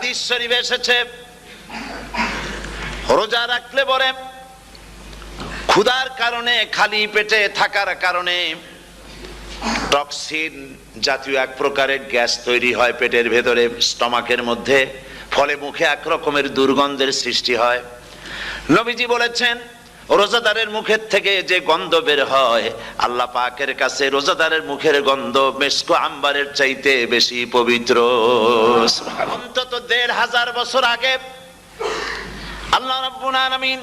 হাদিস শরীফে এসেছে রোজা রাখলে পরে ক্ষুধার কারণে, খালি পেটে থাকার কারণে টক্সিন জাতীয় এক প্রকারের গ্যাস তৈরি হয় পেটের ভেতরে, স্টমাকের মধ্যে, ফলে মুখে এক রকমের দুর্গন্ধের সৃষ্টি হয়। নবীজি বলেছেন রোজাদারের মুখের থেকে যে গন্ধ বের হয় আল্লাহ পাকের কাছে রোজাদারের মুখের গন্ধ মেশক আম্বারের চাইতে বেশি পবিত্র। অন্তত ১৫০০ বছর আগে আল্লাহ রাব্বুল আলামিন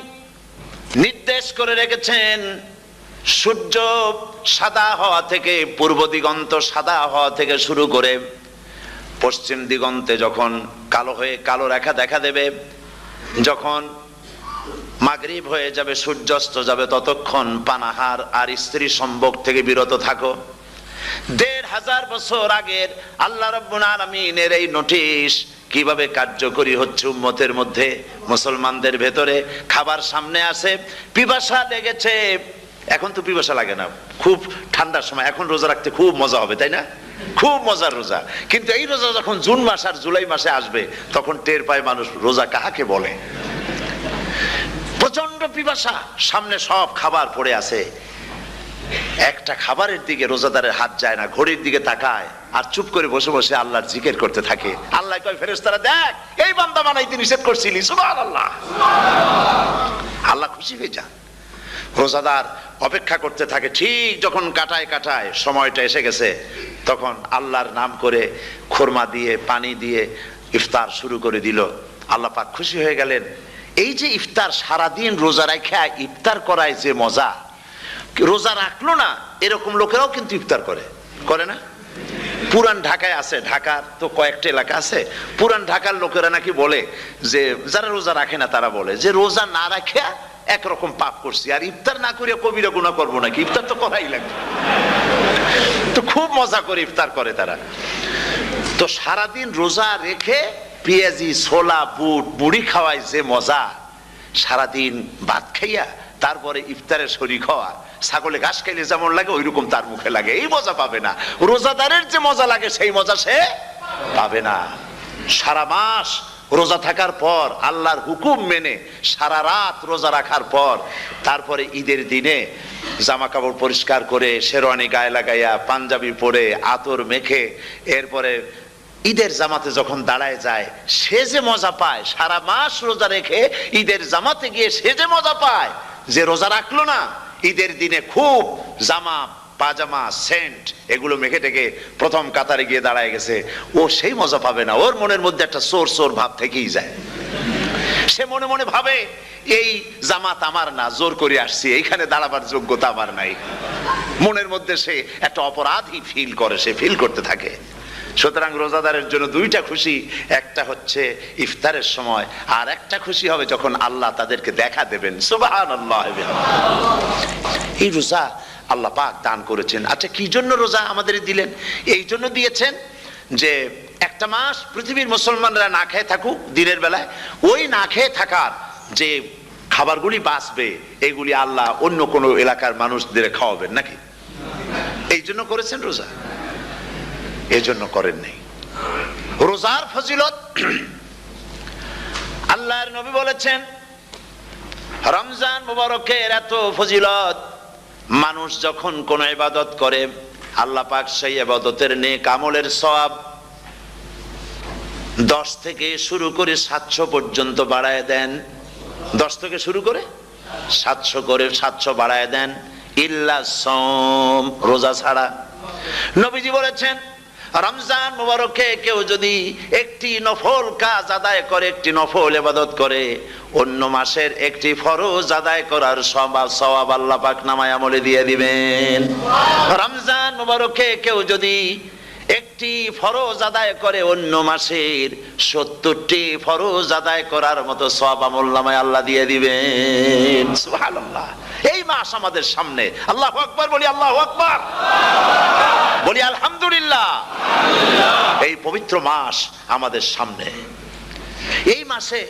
নির্দেশ করে রেখেছেন সূর্য সাদা হওয়া থেকে, পূর্ব দিগন্ত সাদা হওয়া থেকে শুরু করে পশ্চিম দিগন্তে যখন কালো হয়ে কালো রেখা দেখা দেবে, যখন মাগরিব হয়ে যাবে, সূর্যাস্ত যাবে, ততক্ষণ পানাহার আর স্ত্রী সম্ভোগ থেকে বিরত থাকো। ১৫০০ বছর আগের আল্লাহ রাব্বুল আলামিনের এই নোটিশ কিভাবে কার্যকরী হচ্ছে উম্মতের মধ্যে, মুসলমানদের ভেতরে। খাবার সামনে আসে, পিপাসা লেগেছে, এখন তো পিপাসা লাগে না, খুব ঠান্ডার সময়, এখন রোজা রাখতে খুব মজা হবে, তাই না? খুব মজার রোজা। কিন্তু এই রোজা যখন জুন মাস আর জুলাই মাসে আসবে তখন টের পায় মানুষ রোজা কাহাকে বলে। প্রচন্ড পিপাসা, সামনে সব খাবার পড়ে আছে, একটা খাবারের দিকে রোজাদারের হাত যায় না, ঘড়ির দিকে তাকায় আর চুপ করে বসে বসে আল্লাহর জিকির করতে থাকে। আল্লাহ কয় ফেরেশতারা, দেখ এই বান্দা বানাইতে নিষেধ করছিলি, সুবহানাল্লাহ। আল্লাহ খুশি হয়ে যান। রোজাদার অপেক্ষা করতে থাকে, ঠিক যখন কাটায় কাটায় সময়টা এসে গেছে তখন আল্লাহর নাম করে খুরমা দিয়ে পানি দিয়ে ইফতার শুরু করে দিল। আল্লাহ পাক খুশি হয়ে গেলেন। এই যে ইফতার, সারাদিন রোজা রাখা ইফতার করায় যে মজা, রোজা রাখলো না এরকম লোকেরাও কিন্তু ইফতার করে না? পুরান ঢাকায় আছে, ঢাকার তো কয়েকটা এলাকা আছে, পুরান ঢাকার লোকেরা নাকি বলে যে, যারা রোজা রাখে না তারা বলে যে রোজা না রাখে একরকম পাপ করছি, আর ইফতার না করিয়া কবিরা গুনাহ করবো নাকি, ইফতার তো করাই লাগবে। তো খুব মজা করে ইফতার করে তারা। তো সারাদিন রোজা রেখে পেঁয়াজি, ছোলা, বুট, মুড়ি খাওয়ায় যে মজা, সারাদিন ভাত খাইয়া তারপরে ইফতারের শরীক হওয়া, ছাগলে ঘাস খাইলে যেমন লাগে ওইরকম তার মুখে লাগে, এই মজা পাবে না। রোজাদারের যে মজা লাগে সেই মজা সে পাবে না। সারা মাস রোজা থাকার পর, আল্লাহর হুকুম মেনে সারা রাত রোজা রাখার পর, তারপরে ঈদের দিনে জামা কাপড় পরিষ্কার করে শেরওয়ানি গায়ে লাগাইয়া পাঞ্জাবি পরে আতর মেখে এরপরে ঈদের জামাতে যখন দাঁড়ায় যায়, সে যে মজা পায়, সারা মাস রোজা রেখে ঈদের জামাতে গিয়ে সে যে মজা পায়, যে রোজা রাখলো না ঈদের দিনে খুব জামা পাজামা সেন্ট এগুলো মেখে টেকে প্রথম কাতারে গিয়ে দাঁড়ায় গেছে, ও সেই মজা পাবে না। ওর মনের মধ্যে একটা চোর চোর ভাব থেকেই যায়। সে মনে মনে ভাবে এই জামাত আমার না, জোর করে আসছি, এইখানে দাঁড়াবার যোগ্যতা আমার নাই। মনের মধ্যে সে একটা অপরাধী ফিল করে, সে ফিল করতে থাকে। সুতরাং রোজাদারের জন্য দুইটা খুশি, একটা হচ্ছে ইফতারের সময়, আর একটা খুশি হবে যখন আল্লাহ তাদেরকে দেখা দেবেন। সুবহানাল্লাহ। এই রোজা আল্লাহ পাক দান করেছেন। আচ্ছা, কি জন্য রোজা আমাদের দিলেন? এই জন্য দিয়েছেন যে একটা মাস পৃথিবীর মুসলমানরা না খেয়ে থাকুক দিনের বেলায়, ওই না খেয়ে থাকার যে খাবারগুলি বাঁচবে এগুলি আল্লাহ অন্য কোনো এলাকার মানুষদের খাওয়াবেন নাকি? এই জন্য করেছেন রোজা, এই জন্য করেন নাই। রোজার ফজিলত আল্লাহর নবী বলেছেন, রমজান মুবারকের এত ফজিলত, মানুষ যখন কোন ইবাদত করে আল্লাহ পাক সেই ইবাদতের নেক আমলের সওয়াব 10 থেকে শুরু করে 700 পর্যন্ত বাড়ায় দেন। 10 থেকে শুরু করে 700 করে 700 বাড়ায় দেন, ইল্লা সাওম, রোজা ছাড়া। নবীজি বলেছেন, রমজান মুবারকে কেউ যদি একটি নফল কাজ আদায় করে, একটি নফল ইবাদত করে, অন্য মাসের একটি ফরজ আদায় করার সওয়াব আল্লাহ পাক নামায় আমলে দিয়ে দিবেন। রমজান মুবারকে কেউ যদি একটি ফরজ আদায় করে, অন্য মাসের 70টি ফরজ আদায় করার মতো সওয়াব আমলনামায় আল্লাহ দিয়ে দিবেন। সুবহানাল্লাহ। এই মাস আমাদের সামনে, আল্লাহু আকবার বলি, আল্লাহু আকবার বলি, আলহামদুলিল্লাহ। এই পবিত্র মাস আমাদের সামনে। এই মাসে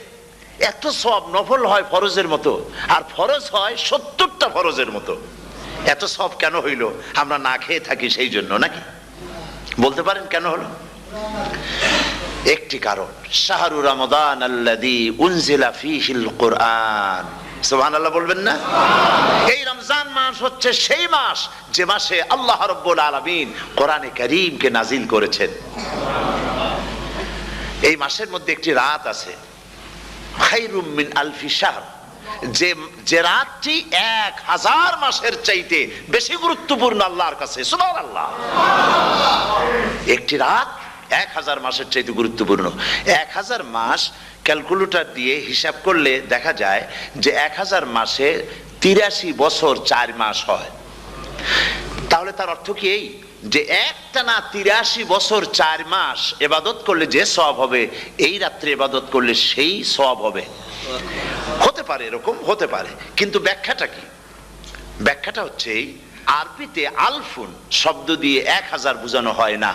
এত সওয়াব, নফল হয় ফরজের মতো আর ফরজ হয় 70টা ফরজের মতো। এত সওয়াব কেন হইল? আমরা না খেয়ে থাকি সেই জন্য নাকি? বলতে পারেন কেন হলো? একটি কারণ, শাহরু রমাদান আল্লাযী উনজিলা ফীহিল কুরআন। সুবহানাল্লাহ বলবেন না? এই রমজান মাস হচ্ছে সেই মাস যে মাসে আল্লাহ রাব্বুল আলামিন কোরআনে কারীমকে নাজিল করেছেন। এই মাসের মধ্যে একটি রাত আছে, খায়রুম মিন আলফি শাহর, যে রাতটি 1000 মাসের চাইতে বেশি গুরুত্বপূর্ণ আল্লাহর কাছে। সুবহানাল্লাহ। একটি রাত 1000 মাসের চাইতে গুরুত্বপূর্ণ। 1000 মাস ক্যালকুলেটর দিয়ে হিসাব করলে দেখা যায় যে 1000 মাসে 83 বছর 4 মাস হয়। তাহলে তার অর্থ কি এই যে একটানা 83 বছর 4 মাস ইবাদত করলে যে সওয়াব হবে, এই রাত্রে ইবাদত করলে সেই সওয়াব হবে? হতে পারে, এরকম হতে পারে, কিন্তু ব্যাখ্যাটা কি? ব্যাখ্যাটা হচ্ছে আরবিতে আলফুন শব্দ দিয়ে 1000 বোঝানো হয় না।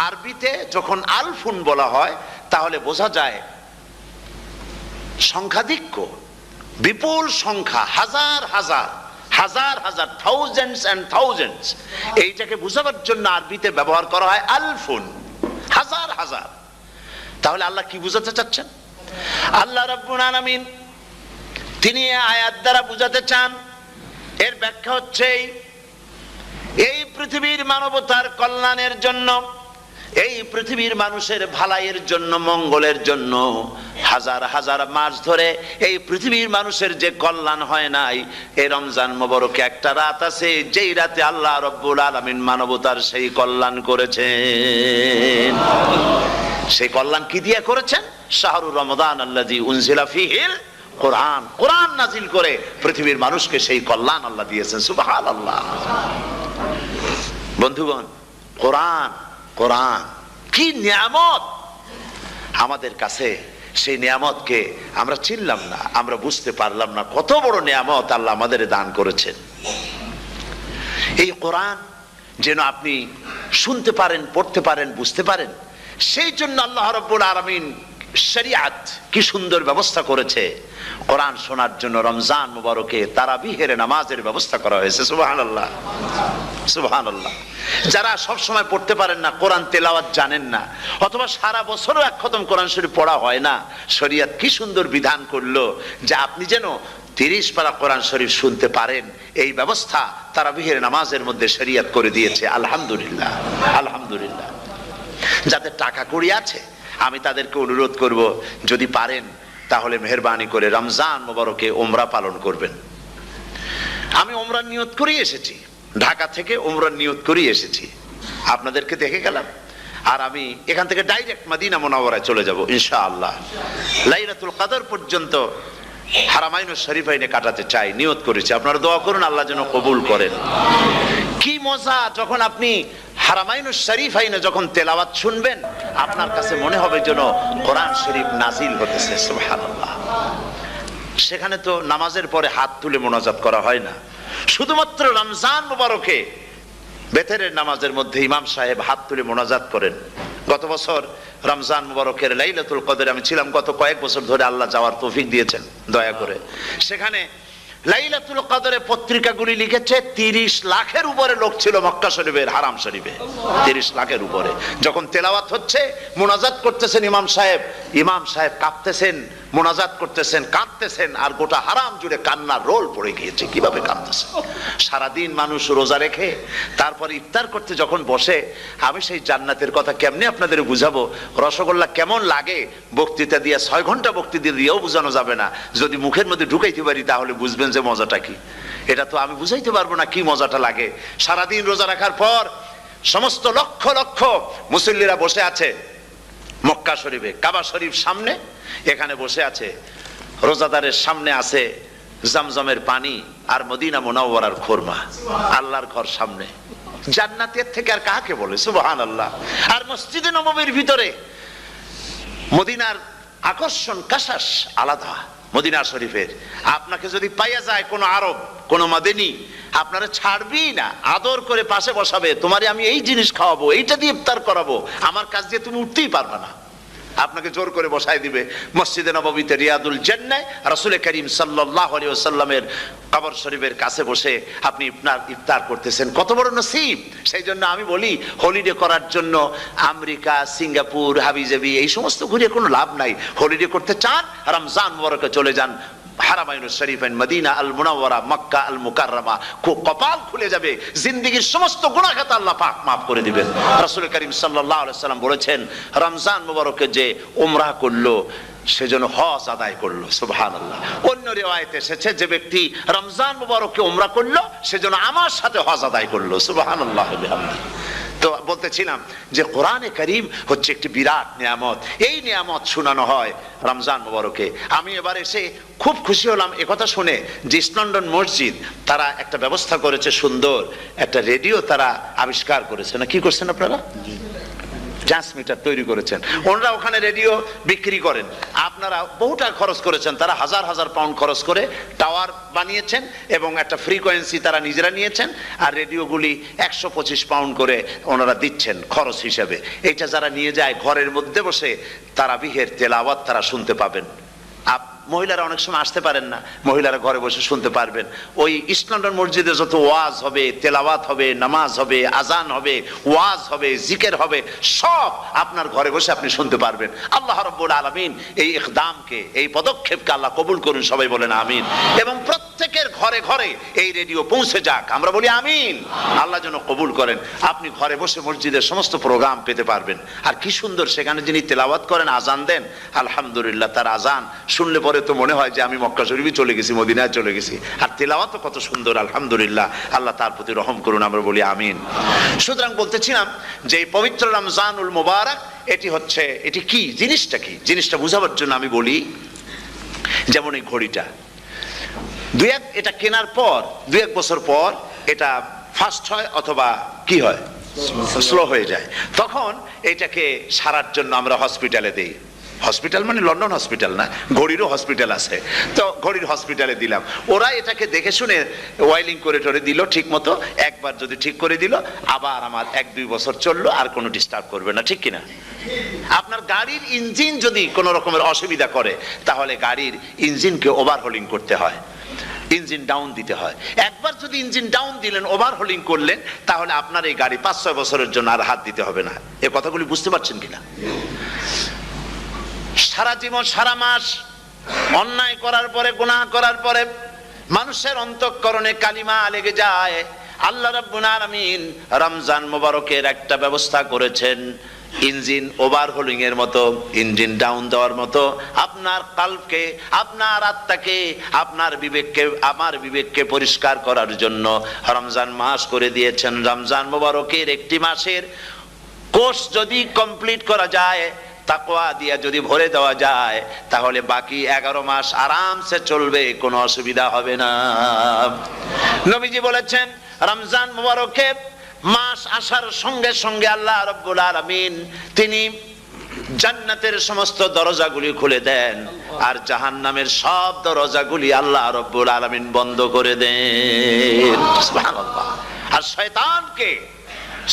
আরবিতে যখন আলফুন বলা হয় তাহলে বোঝা যায় সংখ্যাধিক্য, বিপুল সংখ্যা, হাজার হাজার হাজার হাজার, থাউজেন্ডস এন্ড থাউজেন্ডস। এইটাকে বোঝাবার জন্য আরবিতে ব্যবহার করা হয় আলফুন, হাজার হাজার। তাহলে আল্লাহ কি বুঝাতে চাচ্ছেন? আল্লাহ রাব্বুল আলামিন তিনি আয়াত দ্বারা বুঝাতে চান, এর ব্যাখ্যা হচ্ছে এই পৃথিবীর মানবতার কল্যাণের জন্য, এই পৃথিবীর মানুষের ভালাইয়ের জন্য, মঙ্গলের জন্য হাজার হাজার মাস ধরে এই পৃথিবীর মানুষের যে কল্যাণ হয় নাই, এই রমজান মোবারকে একটা রাত আছে যেই রাতে আল্লাহ রাব্বুল আলামিন মানবতার সেই কল্যাণ করেছেন। সেই কল্যাণ কি দিয়ে করেছেন? শাহরু রমাদান আল্লাযী উনজিলা ফীহিল কোরআন, কোরআন নাজিল করে পৃথিবীর মানুষকে সেই কল্যাণ আল্লাহ দিয়েছেন। সুবহানাল্লাহ। বন্ধুগণ, কোরআন, কোরআন কি নিয়ামত আমাদের কাছে! সেই নিয়ামতকে আমরা চিনলাম না, আমরা বুঝতে পারলাম না কত বড় নিয়ামত আল্লাহ আমাদের দান করেছেন। এই কোরআন যেন আপনি শুনতে পারেন, পড়তে পারেন, বুঝতে পারেন, সেই জন্য আল্লাহ রাব্বুল আলামিন শরিয়াত কি সুন্দর ব্যবস্থা করেছে। কোরআন শোনার জন্য রমজান মুবারকে তারাবিহের নামাজের ব্যবস্থা করা হয়েছে। সুবহানাল্লাহ, সুবহানাল্লাহ। যারা সব সময় পড়তে পারেন না, কোরআন তেলাওয়াত জানেন না, অথবা সারা বছরও এক খতম কোরআন শরীফ পড়া হয় না, শরিয়াত কি সুন্দর বিধান করলো যে আপনি যেন 30 পারা কোরআন শরীফ শুনতে পারেন। এই ব্যবস্থা তারাবিহের নামাজের মধ্যে শরিয়াত করে দিয়েছে। আলহামদুলিল্লাহ, আলহামদুলিল্লাহ। যাদের টাকা কড়ি আছে আমি তাদেরকে অনুরোধ করব, যদি পারেন তাহলে মেহেরবানি করে রমজান মুবারকে উমরা পালন করবেন। আমি উমরার নিয়ত করে এসেছি, ঢাকা থেকে উমরার নিয়ত করে এসেছি, আপনাদেরকে দেখে গেলাম। আর আমি এখান থেকে ডাইরেক্ট মদিনা মুনাওয়ারায় চলে যাব ইনশাআল্লাহ। লাইলাতুল কদর পর্যন্ত হারামাইনুশ শরীফাইনে কাটাতে চাই, নিয়ত করেছি। আপনারা দোয়া করুন আল্লাহ যেন কবুল করেন। কি মজা যখন আপনি হারামাইনুশ শরীফাইনে যখন তেলাওয়াত শুনবেন, আপনার কাছে মনে হবে যেন কোরআন শরীফ নাজিল হতেছে। সুবহানাল্লাহ। সেখানে তো নামাজের পরে হাত তুলে মোনাজাত করা হয় না, শুধুমাত্র রমজান মুবারকে বেতেরের নামাজের মধ্যে ইমাম সাহেব হাত তুলে মোনাজাত করেন। গত বছর রমজান মুবারকের লাইলাতুল কদরে আমি ছিলাম, গত কয়েক বছর ধরে আল্লাহ যাওয়ার তৌফিক দিয়েছেন দয়া করে। সেখানে লাইলাতুল কদরে পত্রিকাগুলি লিখেছে 30 লাখের উপরে লোক ছিল মক্কা শরীফের, হারাম শরীফে 30 লাখের উপরে। যখন তেলাওয়াত হচ্ছে, মোনাজাত করতেছেন ইমাম সাহেব কাঁপতেছেন, মোনাজাত করতেছেন, কাঁদতেছেন, আর গোটা হারাম জুড়ে কান্নার রোল পড়ে গিয়েছে। কিভাবে কাঁদতেছে! সারাদিন মানুষ রোজা রেখে তারপর ইফতার করতে যখন বসে, আমি সেই জান্নাতের কথা কেমনে আপনাদের বুঝাবো? রসগোল্লা কেমন লাগে বক্তৃতা দিয়ে 6 ঘন্টা বক্তৃতা দিয়েও বোঝানো যাবে না। যদি মুখের মধ্যে ঢুকাইতে পারি তাহলে বুঝবেন যে মজাটা কি। এটা তো আমি বুঝাইতে পারবো না কি মজাটা লাগে। সারাদিন রোজা রাখার পর সমস্ত লক্ষ লক্ষ মুসল্লিরা বসে আছে মক্কা শরীফে, কাবা শরীফ সামনে, এখানে বসে আছে। রোজাদারের সামনে আছে জমজমের পানি আর মদিনা মুনাওয়ারার খুরমা। আল্লাহর ঘর সামনে, জান্নাতের থেকে আর কাকে বলে! সুবহানাল্লাহ। আর মসজিদে নববীর ভিতরে মদিনার আকর্ষণ কাশাস আলাদা। মদিনা শরীফের আপনাকে যদি পাইয়া যায় কোন আরব, কোন মাদানী, আপনারা ছাড়বি না, আদর করে পাশে বসাবে, তোমারে আমি এই জিনিস খাওয়াবো, এইটা দিয়ে ইফতার করাবো, আমার কাছ দিয়ে তুমি উঠতেই পারবে না। আপনাকে জোর করে বসায় দিবে মসজিদে নববীতে রিয়াদুল জান্নাহ রাসূল করিম সাল্লাল্লাহু আলাইহি ওয়াসাল্লামের কবর শরীফের কাছে বসে আপনি ইফতার করতেছেন, কত বড় নসিব। সেই জন্য আমি বলি হলিডে করার জন্য আমেরিকা, সিঙ্গাপুর, হাবিজাবি এই সমস্ত ঘুরে কোনো লাভ নাই। হলিডে করতে চান রমজান মুবারকে চলে যান হারামাইনুশ শরীফাইন, মদিনা আল মুনাওয়ারা, মক্কা আল মুকাররমা। কপাল খুলে যাবে, জিন্দেগীর সমস্ত গুনাহ খাতা আল্লাহ পাক মাফ করে দিবেন। রাসূল করিম সাল্লাল্লাহু আলাইহি ওয়াসাল্লাম বলেছেন রমজান মুবারকে যে উমরা করলো সেজন্য হজ আদায় করলো। সুবহানাল্লাহ। অন্য রিওয়ায়াতে এসেছে যে ব্যক্তি রমজান মুবারকে উমরা করলো সেজন্য আমার সাথে হজ আদায় করলো। সুবহানাল্লাহ বিহামদিহি। তো বলতেছিলাম যে কোরআনে কারীম হচ্ছে একটি বিরাট নিয়ামত। এই নিয়ামত শোনানো হয় রমজান মুবারকে। আমি এবার এসে খুব খুশি হলাম একথা শুনে যে ইস্ট লন্ডন মসজিদ তারা একটা ব্যবস্থা করেছে, সুন্দর একটা রেডিও তারা আবিষ্কার করেছে। না কি করছেন আপনারা? ট্রান্সমিটার তৈরি করেছেন। ওনারা ওখানে রেডিও বিক্রি করেন। আপনারা বহুটা খরচ করেছেন, তারা হাজার হাজার পাউন্ড খরচ করে টাওয়ার বানিয়েছেন এবং একটা ফ্রিকোয়েন্সি তারা নিজেরা নিয়েছেন, আর রেডিওগুলি 125 পাউন্ড করে ওনারা দিচ্ছেন খরচ হিসেবে। এটা যারা নিয়ে যায় ঘরের মধ্যে বসে তারাবিহের তেলাওয়াত তারা শুনতে পাবেন। মহিলারা অনেক সময় আসতে পারেন না, মহিলারা ঘরে বসে শুনতে পারবেন। ওই ইস্ট লন্ডন মসজিদে যত ওয়াজ হবে, তেলাওয়াত হবে, নামাজ হবে, আজান হবে, ওয়াজ হবে, জিকির হবে, সব আপনার ঘরে বসে আপনি শুনতে পারবেন। আল্লাহ রাব্বুল আলামিন এই ইকদামকে, এই পদক্ষেপকে আল্লাহ কবুল করুন, সবাই বলেন আমিন। এবং প্রত্যেকের ঘরে ঘরে এই রেডিও পৌঁছে যাক, আমরা বলি আমিন। আল্লাহ যেন কবুল করেন। আপনি ঘরে বসে মসজিদের সমস্ত প্রোগ্রাম পেতে পারবেন। আর কি সুন্দর সেখানে যিনি তেলাওয়াত করেন, আজান দেন, আলহামদুলিল্লাহ, তার আজান শুনলে পরে তো মনে হয় যে আমি মক্কা শরীফে চলে গেছি, মদিনায় চলে গেছি। আর তেলাওয়াত কত সুন্দর, আলহামদুলিল্লাহ। আল্লাহ তার প্রতি রহম করুন, আমরা বলি আমিন। সুতরাং বলতেছিলাম যে এই পবিত্র রমজানুল মুবারক এটি কি জিনিসটা, কি জিনিসটা বুঝাবার জন্য আমি বলি, যেমন এই ঘড়িটা এটা কেনার পর 2-1 বছর পর এটা ফাস্ট হয় অথবা কি হয়, স্লো হয়ে যায়। তখন এটাকে সারার জন্য আমরা হসপিটালে দেই। হসপিটাল মানে লন্ডন হসপিটাল না, ঘড়িরও হসপিটাল আছে। তো ঘড়ির হসপিটালে দিলাম, ওরা এটাকে দেখে শুনে ওয়াইলিং করে টরে দিল ঠিক মতো। একবার যদি ঠিক করে দিল, আবার আমার 1-2 বছর চললো, আর কোনো ডিস্টার্ব করবে না, ঠিক কিনা? আপনার গাড়ির ইঞ্জিন যদি কোনো রকমের অসুবিধা করে, তাহলে গাড়ির ইঞ্জিনকে ওভারহোলিং করতে হয়, ইঞ্জিন ডাউন দিতে হয়। একবার যদি ইঞ্জিন ডাউন দিলেন, ওভারহোলিং করলেন, তাহলে আপনার এই গাড়ি 5-6 বছরের জন্য আর হাত দিতে হবে না। এ কথাগুলি বুঝতে পারছেন কিনা? সারা জীবন, সারা মাস অন্যায় করার পরে, গুনাহ করার পরে মানুষের অন্তঃকরণে কালিমা লেগে যায়। আল্লাহ রাব্বুল আলামিন রমজান মুবারকের একটা ব্যবস্থা করেছেন, ইঞ্জিন ওভারহোলিং এর মতো, ইঞ্জিন ডাউন দেওয়ার মতো। আপনার কালবকে, আপনার আত্মাকে, আপনার বিবেককে, আমার বিবেককে পরিষ্কার করার জন্য রমজান মাস করে দিয়েছেন। রমজান মুবারকের একটি মাসের কোর্স যদি কমপ্লিট করা যায়, তাকওয়া দিয়া যদি ভরে দেওয়া যায়, তাহলে বাকি 11 মাস আরামসে চলবে, কোনো অসুবিধা হবে না। নবীজি বলেছেন রমজান মুবারকে মাস আসার সঙ্গে সঙ্গে আল্লাহ রাব্বুল আলামিন তিনি জান্নাতের সমস্ত দরজাগুলি খুলে দেন, আর জাহান্নামের সব দরজাগুলি আল্লাহ রাব্বুল আলামিন বন্ধ করে দেন। সুবহানাল্লাহ। আর শয়তানকে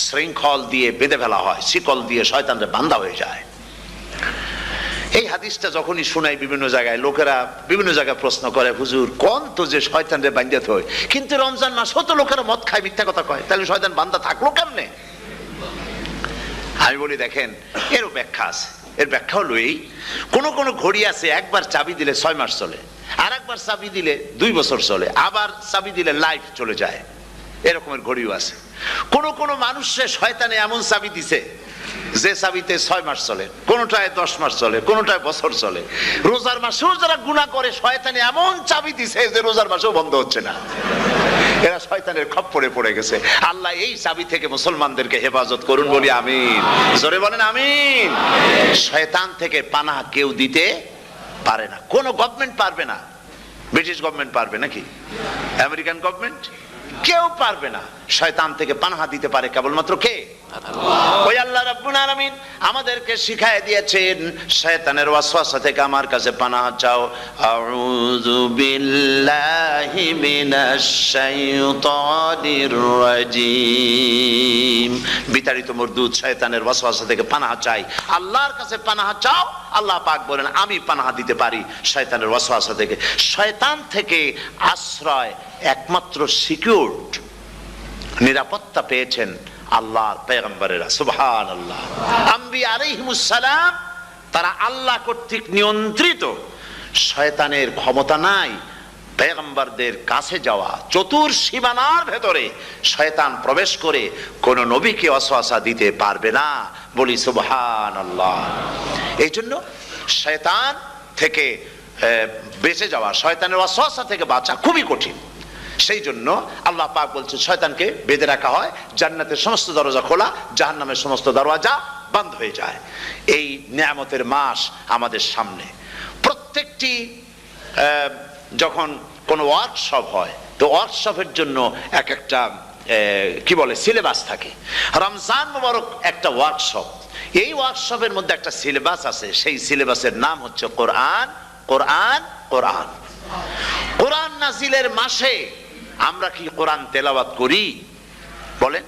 শৃঙ্খল দিয়ে বেঁধে ফেলা হয়, শিকল দিয়ে শয়তানরা বাঁধা হয়ে যায়। এই হাদিসটা যখনই শোনাই বিভিন্ন জায়গায়, লোকেরা বিভিন্ন জায়গায় প্রশ্ন করে, হুজুর কোন তো যে শয়তানরে বাঁধতে হয়, কিন্তু রমজান মাস হতো লোকেরা মদ খায়, মিথ্যা কথা কয়, তাহলে শয়তান বাঁধা থাকলো কেমনে? আমি বলি দেখেন, এরও ব্যাখ্যা আছে। এর ব্যাখ্যা হলো এই, কোন কোন ঘড়ি আছে একবার চাবি দিলে 6 মাস চলে, আর একবার চাবি দিলে 2 বছর চলে, আবার চাবি দিলে লাইফ চলে যায়। এরকমের ঘড়িও আছে। কোন কোন মানুষের শয়তানে এমন চাবি দিছে যে চাবিতে 6 মাস চলে, কোনটায় 10 মাস চলে, কোনটায় বছর চলে। রোজার মাসেও যারা গুনাহ করে, শয়তানে এমন চাবি দিছে যে রোজার মাসেও বন্ধ হচ্ছে না। এরা শয়তানের খপ্পরে পড়ে গেছে। আল্লাহ এই চাবি থেকে মুসলমানদেরকে হেফাজত করুন, বলি আমিন। জোরে বলেন আমিন। শয়তান থেকে পানাহ কেউ দিতে পারে না, কোন গভর্নমেন্ট পারবে না। ব্রিটিশ গভর্নমেন্ট পারবে নাকি? American government? কেউ পারবে না। শয়তান থেকে পানাহ দিতে পারে কেবলমাত্র কে? ওই আল্লাহ রাব্বুল আলামিন আমাদেরকে শিখায় দিয়েছেন শয়তানের ওয়াসওয়াসা থেকে আমার কাছে পানাহ চাও। আউযু বিল্লাহি মিনাশ শাইতানির রাজিম। বিতাড়িত মরদুদ শয়তানের ওয়াসওয়াসা থেকে পানাহ চাই, আল্লাহর কাছে পানাহ চাও। আল্লাহ পাক বলেন আমি পানাহ দিতে পারি শয়তানের ওয়াসওয়াসা থেকে। শয়তান থেকে আশ্রয় একমাত্র সিকিউরড, নিরাপত্তা পেয়েছেন আল্লাহর পয়গম্বরেরা। সুবহানাল্লাহ। আম্বিয়া আলাইহিমুস সালাম তারা আল্লাহ কর্তৃক নিয়ন্ত্রিত, শয়তানের ক্ষমতা নাই পয়গম্বরদের কাছে যাওয়া। চতুর সীমানার ভেতরে শয়তান প্রবেশ করে কোন নবীকে ওয়াসওয়াসা দিতে পারবে না, বলি সুবহানাল্লাহ। এই জন্য শয়তান থেকে বেঁচে যাওয়া, শয়তানের ওয়াসওয়াসা থেকে বাঁচা খুবই কঠিন। সেই জন্য আল্লাহ পাক বলছেন শয়তানকে বেঁধে রাখা হয়, জান্নাতের সমস্ত দরজা খোলা, জাহান্নামের সমস্ত দরজা বন্ধ হয়ে যায়। এই নিয়ামতের মাস আমাদের সামনে। প্রত্যেকটি যখন কোনো ওয়ার্কশপ হয়, তো ওয়ার্কশপের জন্য এক একটা কি বলে সিলেবাস থাকে। রমজান মুবারক একটা ওয়ার্কশপ। এই ওয়ার্কশপের মধ্যে একটা সিলেবাস আছে, সেই সিলেবাসের নাম হচ্ছে কোরআন। কোরআন কোরআন কোরআন নাজিলের মাসে আমরা কি কোরআন তেলাওয়াত করি? বলেন।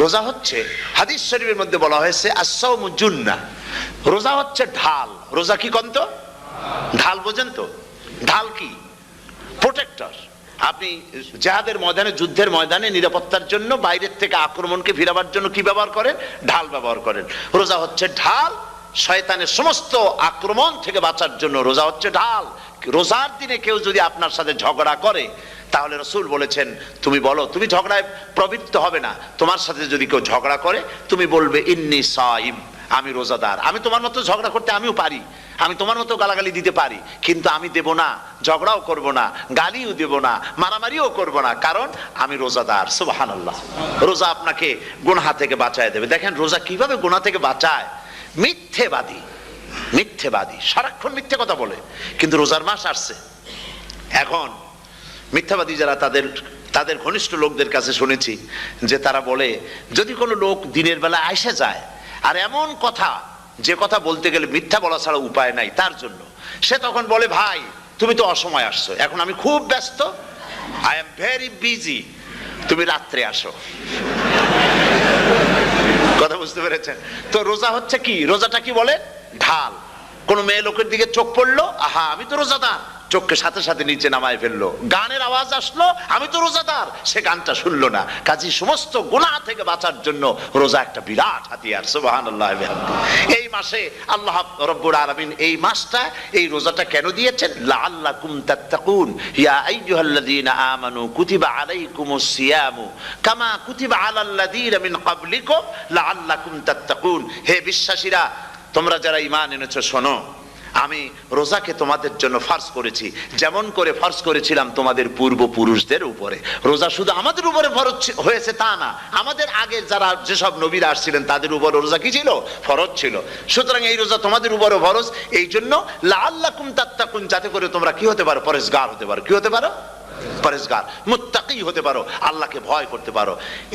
রোজা হচ্ছে, হাদিস শরীফের মধ্যে বলা হয়েছে আস-সাওমু জুন্নাহ, রোজা হচ্ছে ঢাল। রোজা কি কন্ত? ঢাল। বোঝেন তো ঢাল কি? প্রোটেক্টর। আপনি জিহাদের ময়দানে, যুদ্ধের ময়দানে নিরাপত্তার জন্য, বাইরের থেকে আক্রমণকে ফিরাবার জন্য কি ব্যবহার করেন? ঢাল ব্যবহার করেন। রোজা হচ্ছে ঢাল, শয়তানের সমস্ত আক্রমণ থেকে বাঁচার জন্য রোজা হচ্ছে ঢাল। রোজার দিনে কেউ যদি আপনার সাথে ঝগড়া করে, তাহলে রাসূল বলেছেন তুমি বলো, তুমি ঝগড়ায় প্রবৃত্ত হবে না। তোমার সাথে যদি কেউ ঝগড়া করে, তুমি বলবে ইন্নী সাইম, আমি রোজাদার। আমি তোমার মতো ঝগড়া করতে আমিও পারি, আমি তোমার মতো গালাগালি দিতে পারি, কিন্তু আমি দেব না, ঝগড়াও করব না, গালিও দেব না, মারামারিও করব না, কারণ আমি রোজাদার। সুবহানাল্লাহ। রোজা আপনাকে গুনাহ থেকে বাঁচায় দেবে। দেখেন রোজা কিভাবে গুনাহ থেকে বাঁচায়। মিথ্যেবাদী, মিথ্যেবাদী সারাক্ষণ মিথ্যে কথা বলে, কিন্তু রোজার মাস আসছে। এখন মিথ্যাবাদী যারা, তাদের ঘনিষ্ঠ লোকদের কাছে শুনেছি যে তারা বলে, যদি কোনো লোক দিনের বেলা আইসা যায় আর এমন কথা, যে কথা বলতে গেলে মিথ্যা বলা ছাড়া উপায় নাই তার জন্য, সে তখন বলে ভাই তুমি তো অসময় আসছো, এখন আমি খুব ব্যস্ত, আই এম ভেরি বিজি, তুমি রাত্রে আসো। কথা বুঝতে পেরেছেন তো? রোজা হচ্ছে কি? রোজাটা কি বলে? ঢাল। কোন মেয়ে লোকের দিকে চোখ পড়লো, আহা আমি তো রোজাদার, চোখকে সাথে সাথে নিচে নামায় ফেললো। গানের আওয়াজ আসলো, আমি তো রোজাদার, সে গানটা শুনলো না। কাজী সমস্ত গুনাহ থেকে বাঁচার জন্য রোজা একটা বিরাট হাতিয়ার। সুবহানাল্লাহ। এই মাসে আল্লাহ রাব্বুল আলামিন এই মাসটা, এই রোজাটা কেন দিয়েছেন? লাআল্লাকুম তাত্তাকুন, ইয়া আইয়ুহাল্লাযীনা আমানু কুতিবা আলাইকুমুস সিয়ামু কামা কুতিবা আলাল্লাযীনা মিন ক্বাবলিকুম লাআল্লাকুম তাত্তাকুন। হে বিশ্বাসীরা, তোমরা যারা ঈমান এনেছো, শোনো, আমি রোজাকে তোমাদের জন্য ফার্জ করেছি, যেমন করে ফার্জ করেছিলাম তোমাদের পূর্বপুরুষদের উপরে। রোজা শুধু আমাদের উপরে ফরজ হয়েছে তা না, আমাদের আগে যারা যেসব নবীরা আসছিলেন তাদের উপর রোজা কি ছিল? ফরজ ছিল। সুতরাং এই রোজা তোমাদের উপরে ফরজ। এই জন্য লাআল্লাকুম তাত্তাকুন, যাতে করে তোমরা কি হতে পারো? পরেজগার হতে পারো। কি হতে পারো? পরেজগার, মুত্তাকি হতে পারো, আল্লাহকে ভয় করতে পারো।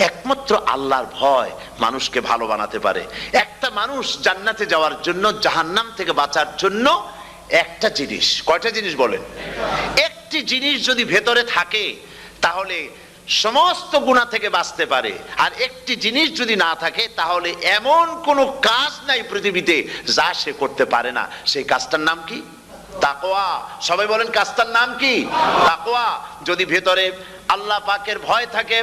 একমাত্র আল্লাহর ভয় মানুষকে ভালো বানাতে পারে। একটা মানুষ জান্নাতে যাওয়ার জন্য, জাহান্নাম থেকে বাঁচার জন্য একটা জিনিস, কয়টা জিনিস বলেন? একটি জিনিস যদি ভেতরে থাকে তাহলে সমস্ত গুনাহ থেকে বাঁচতে পারে। আর একটি জিনিস যদি না থাকে তাহলে এমন কোনো কাজ নাই পৃথিবীতে যা সে করতে পারে না। সেই কাজটার নাম কি? তাকওয়া। সবাই বলেন কাজটার নাম কি? তাকওয়া। যদি ভেতরে আল্লাহ পাকের ভয় থাকে,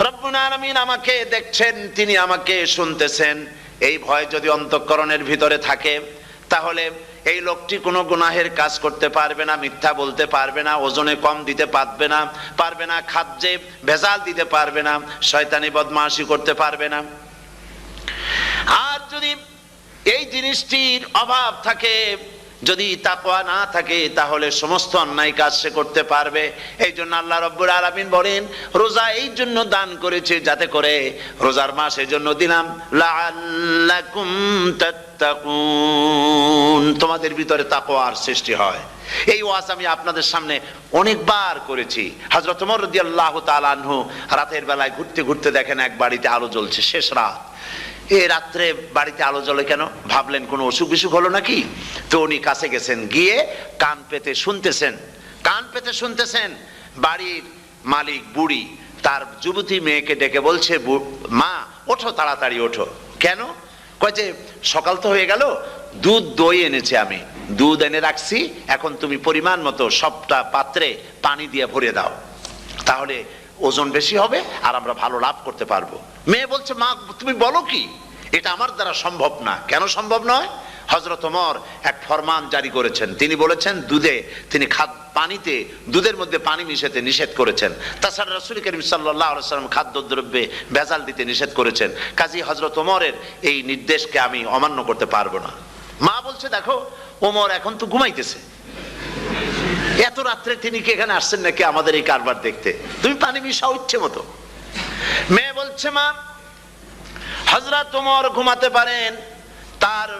রব্বুল আলামিন আমাকে দেখছেন, তিনি আমাকে শুনতেছেন, এই ভয় যদি অন্তঃকরণের ভিতরে থাকে, তাহলে এই লোকটি কোনো গুনাহের কাজ করতে পারবে না, মিথ্যা বলতে পারবে না, ওজনে কম দিতে পারবে না, খাদ্যে ভেজাল দিতে পারবে না, শয়তানি বদমাশি করতে পারবে না। আর যদি এই জিনিসটির অভাব থাকে, যদি তাকওয়া না থাকে তাহলে সমস্ত অন্যায় কাজ সে করতে পারবে। এই জন্য আল্লাহ রাব্বুল আলামিন বলেন রোজা এই জন্য দান করেছে যাতে করে, রোজার মাস এই জন্য দিলাম লাআল্লাকুম তাত্তাকুন, তোমাদের ভিতরে তাকওয়ার সৃষ্টি হয়। এই ওয়াজ আমি আপনাদের সামনে অনেকবার করেছি। হযরত ওমর রাদিয়াল্লাহু তাআলা আনহু রাতের বেলায় ঘুরতে ঘুরতে দেখেন এক বাড়িতে আলো জ্বলছে, শেষ রাত। এই রাত্রে বাড়িতে আলো জ্বলে কেন? ভাবলেন কোনো অসুখ বিসুখ হলো নাকি। তো উনি কাছে গেছেন, গিয়ে কান পেতে শুনতেছেন বাড়ির মালিক বুড়ি তার যুবতী মেয়েকে ডেকে বলছে, মা ওঠো, তাড়াতাড়ি ওঠো। কেন? কয় যে সকাল তো হয়ে গেল, দুধ দই এনেছি, আমি দুধ এনে রাখছি, এখন তুমি পরিমাণ মতো সবটা পাত্রে পানি দিয়ে ভরে দাও, তাহলে ওজন বেশি হবে আর আমরা ভালো লাভ করতে পারবো। মেয়ে বলছে, মা তুমি বলো কি, এটা আমার দ্বারা সম্ভব না। কেন সম্ভব নয়? হযরত ওমর এক ফরমান জারি করেছেন, তিনি বলেছেন তিনি পানিতে দুধের মধ্যে পানি মিশাতে নিষেধ করেছেন। তাছাড়া রাসূল করিম সাল্লাল্লাহু আলাইহি ওয়াসাল্লাম খাদ্যদ্রব্যে ভেজাল দিতে নিষেধ করেছেন। কাজী হযরত ওমরের এই নির্দেশকে আমি অমান্য করতে পারবো না। মা বলছে, দেখো ওমর এখন তো ঘুমাইতেছে, এত রাত্রে তিনি কি এখানে আসছেন নাকি আমাদের এই কারবার দেখতে, তুমি পানি মিশাও ইচ্ছে মতো। মেয়ে বলছে, মা হযরত ওমর ঘুমাতে পারেন, তার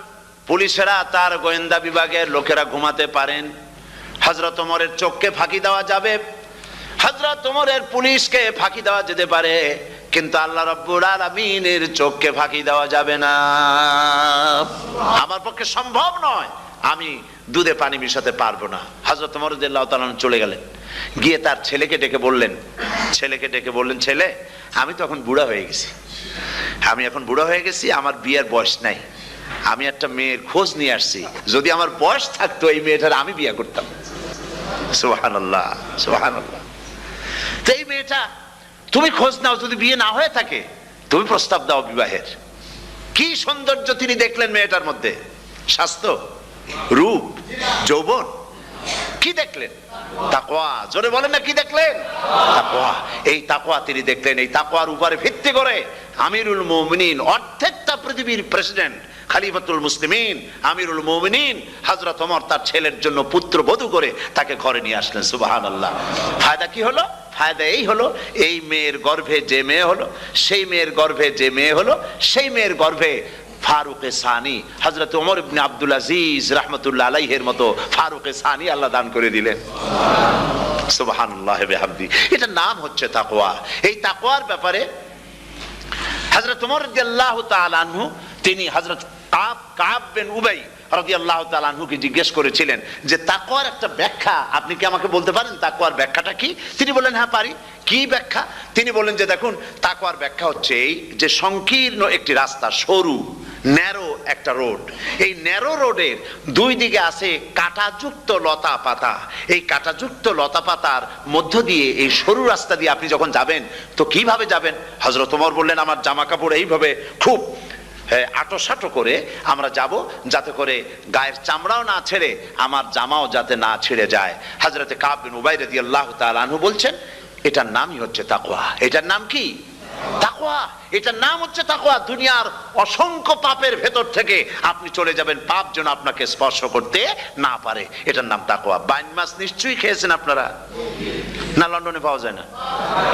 পুলিশেরা, তার গোয়েন্দা বিভাগের লোকেরা ঘুমাতে পারেন, হযরত ওমরের চোখকে ফাঁকি দেওয়া যাবে, হযরত ওমরের পুলিশকে ফাঁকি দেওয়া যেতে পারে, কিন্তু আল্লাহ রাব্বুল আলামিনের চোখকে ফাঁকি দেওয়া যাবে না। আমার পক্ষে সম্ভব নয়, আমি দুধে পানি মিশাতে পারবো না। হযরত ওমর রাদিয়াল্লাহু তাআলা চলে গেলেন, গিয়ে তার ছেলেকে ডেকে বললেন, ছেলে আমি তো এখন বুড়া হয়ে গেছি, আমার বিয়ের বয়স নাই, আমি একটা মেয়ের খোঁজ নিয়ে আসছি, যদি আমার বয়স থাকতো এই মেয়েটার আমি বিয়ে করতাম। সুবহানাল্লাহ, সুবহানাল্লাহ। তো এই মেয়েটা তুমি খোঁজ নাও, যদি বিয়ে না হয়ে থাকে তুমি প্রস্তাব দাও বিবাহের। কি সৌন্দর্য তিনি দেখলেন মেয়েটার মধ্যে, স্বাস্থ্য, রূপ, যৌবন, কি দেখলেন? তাকওয়া। জোরে বলেন না, কি দেখলেন? তাকওয়া। এই তাকওয়া তিনি দেখলেন। এই তাকওয়ার উপরে ভিত্তি করে আমিরুল মুমিনিন, অর্ধেকটা পৃথিবীর প্রেসিডেন্ট, খলিফাতুল মুসলিমিন, আমিরুল মুমিনিন হযরত ওমর তার ছেলের জন্য পুত্রবধূ করে তাকে ঘরে নিয়ে আসলেন। সুবহানাল্লাহ। ফায়দা কি হলো? ফায়দা এই হলো, এই মেয়ের গর্ভে যে মেয়ে হলো, সেই মেয়ের গর্ভে যে মেয়ে হলো, সেই মেয়ের গর্ভে ফারুকে সানি হযরত ওমর ইবনে আব্দুল আজিজ রাহমাতুল্লাহ আলাইহির মতো ফারুকে সানি আল্লাহ দান করে দিলেন। সুবহানাল্লাহ বিহামদি। এটা নাম হচ্ছে তাকওয়া। এই তাকওয়ার ব্যাপারে হযরত ওমর রাদিয়াল্লাহু তাআলা আনহু তিনি হযরত কাব বিন উবাই রাদিয়াল্লাহু তাআলা আনহুকে জিজ্ঞেস করেছিলেন যে তাকওয়ার একটা ব্যাখ্যা আপনি কি আমাকে বলতে পারেন, তাকওয়ার ব্যাখ্যাটা কি? তিনি বললেন, হ্যাঁ পারি। কি ব্যাখ্যা? তিনি বললেন যে দেখুন, তাকওয়ার ব্যাখ্যা হচ্ছে এই যে সংকীর্ণ একটি রাস্তা, সরু ন্যারো একটা রোড, এই ন্যারো রোডের দুই দিকে আছে কাঁটাযুক্ত লতা পাতা। এই কাঁটাযুক্ত লতা পাতার মধ্য দিয়ে এই সরু রাস্তা দিয়ে আপনি যখন যাবেন তো কিভাবে যাবেন? হযরত ওমর বললেন, আমার জামা কাপড় এইভাবে খুব আটোসাটো করে আমরা যাব, যাতে করে গায়ের চামড়াও না ছেড়ে আমার জামাও যাতে না ছিঁড়ে যায়। হযরতে কাব বিন উবাই রাদিয়াল্লাহু তাআলা আনহু বলছেন, এটার নামই হচ্ছে তাকওয়া। এটার নাম কি? তাকওয়া। এটার নাম হচ্ছে তাকওয়া। দুনিয়ার অসংখ্য পাপের ভেতর থেকে আপনি চলে যাবেন, পাপ যেন আপনাকে স্পর্শ করতে না পারে। এটার নাম তাকওয়া। বাইন মাছ নিশ্চয়ই খেয়েছেন আপনারা, না লন্ডনে পাওয়া যায় না?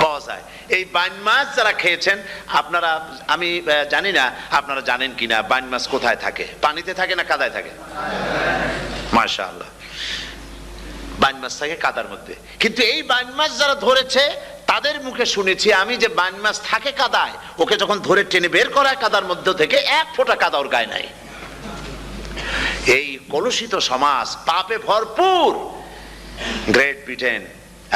পাওয়া যায়। এই বাইন মাছ যারা খেয়েছেন আপনারা, আমি জানি না আপনারা জানেন কিনা, বাইন মাছ কোথায় থাকে? পানিতে থাকে না কাদায় থাকে? মাশাআল্লাহ, বাইন মাছ থাকে কাদার মধ্যে। কিন্তু এই বাইন মাছ যারা ধরেছে তাদের মুখে শুনেছি আমি যে বাইন মাছ থাকে কাদায়, ওকে যখন ধরে টেনে বের করা হয় কাদার মধ্য থেকে, এক ফোঁটা কাদা ওর গায়ে নাই। এই কলুষিত সমাজ, পাপে ভরপুর, গ্রেট ব্রিটেন,